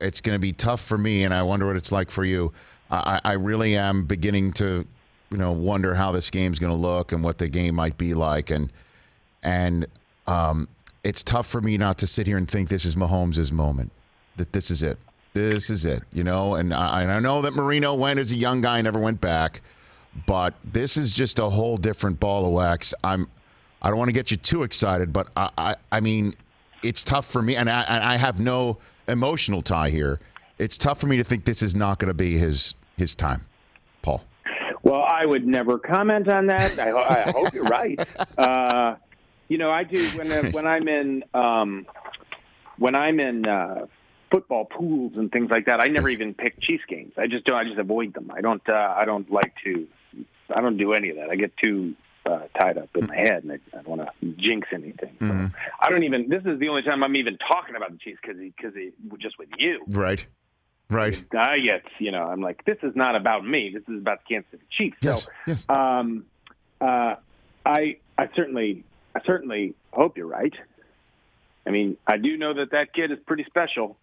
it's going to be tough for me, and I wonder what it's like for you. I really am beginning to, wonder how this game's going to look and what the game might be like, and it's tough for me not to sit here and think this is Mahomes' moment, that this is it. This is it, and I know that Marino went as a young guy and never went back, but this is just a whole different ball of wax. I don't want to get you too excited, but I mean, it's tough for me, and I have no emotional tie here. It's tough for me to think this is not going to be his time, Paul. Well, I would never comment on that. I hope you're right. I do when I'm in football pools and things like that. I never even pick Chiefs games. I just avoid them. I don't do any of that. I get too tied up in my head, and I don't want to jinx anything. So I don't even. This is the only time I'm even talking about the Chiefs because just with you. Right. I'm like, this is not about me. This is about the Kansas City Chiefs. Yes. So, yes. I certainly hope you're right. I mean, I do know that kid is pretty special.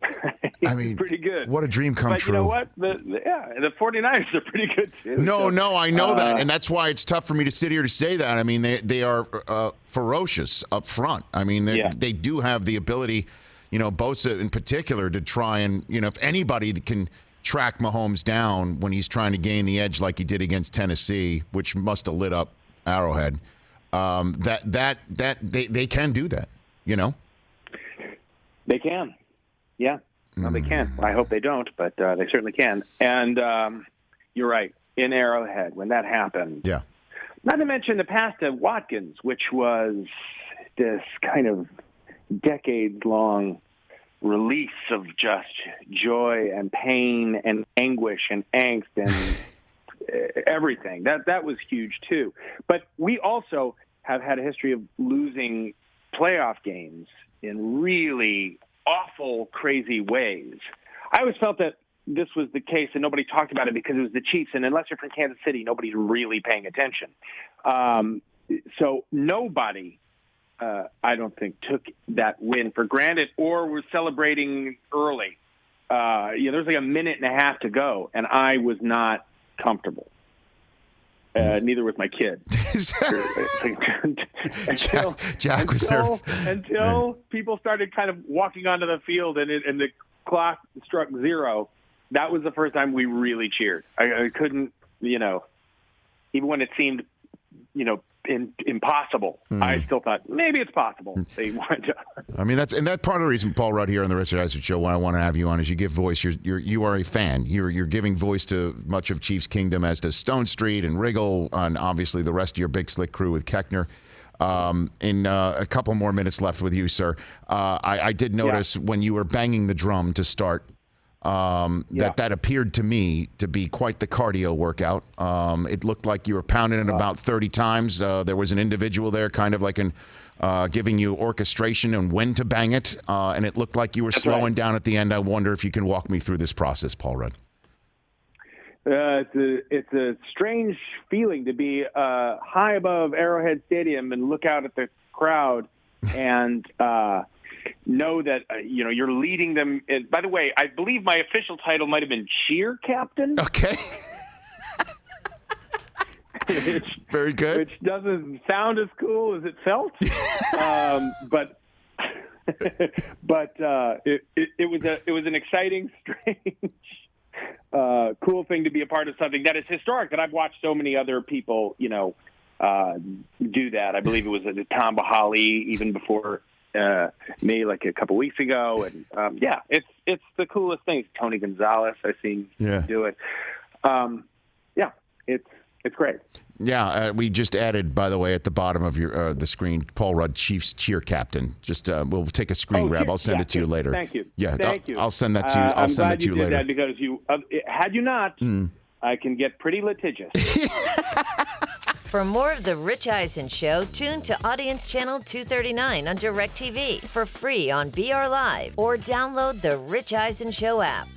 He's pretty good. What a dream come but true. You know what? The 49ers are pretty good, too. No, I know that, and that's why it's tough for me to sit here to say that. I mean, they are ferocious up front. I mean, they do have the ability, Bosa in particular, to try and, if anybody can track Mahomes down when he's trying to gain the edge like he did against Tennessee, which must have lit up Arrowhead, they can do that, They can. Yeah. No, they can. I hope they don't, but they certainly can. And you're right. In Arrowhead, when that happened. Yeah. Not to mention the past of Watkins, which was this kind of decades-long release of just joy and pain and anguish and angst and everything. That was huge, too. But we also have had a history of losing playoff games in really awful, crazy ways. I always felt that this was the case, and nobody talked about it because it was the Chiefs, and unless you're from Kansas City, nobody's really paying attention. So nobody, I don't think, took that win for granted or was celebrating early. There's like a minute and a half to go, and I was not comfortable. Neither was my kid. Until people started kind of walking onto the field and the clock struck 0. That was the first time we really cheered. I couldn't, even when it seemed, impossible. I still thought maybe it's possible. They wanted to. I mean, that's part of the reason, Paul, right here on the Richard Eisen Show, why I want to have you on is you give voice. You are a fan. You're giving voice to much of Chiefs Kingdom, as does Stone Street and Riggle, and obviously the rest of your Big Slick crew with Keckner. In a couple more minutes left with you, sir. I did notice when you were banging the drum to start. That appeared to me to be quite the cardio workout. It looked like you were pounding it about 30 times. There was an individual there kind of like giving you orchestration and when to bang it, and it looked like you were slowing down at the end. I wonder if you can walk me through this process, Paul Rudd. It's a strange feeling to be high above Arrowhead Stadium and look out at the crowd and know that you're leading them. And by the way, I believe my official title might have been cheer captain. Okay. Very good. Which doesn't sound as cool as it felt, but it was an exciting, strange, cool thing to be a part of something that is historic. That I've watched so many other people, do that. I believe it was Tom Bahali even before. Me like a couple weeks ago, and it's the coolest thing. Tony Gonzalez, I've seen do it. It's great. Yeah, we just added, by the way, at the bottom of your the screen, Paul Rudd, Chiefs cheer captain. Just we'll take a screen grab. I'll send it to you later. Thank you. Yeah, thank you. I'll send that to you. I'll send it to you later. I'm glad you did that because you had you not, I can get pretty litigious. For more of The Rich Eisen Show, tune to Audience Channel 239 on DirecTV for free on BR Live or download The Rich Eisen Show app.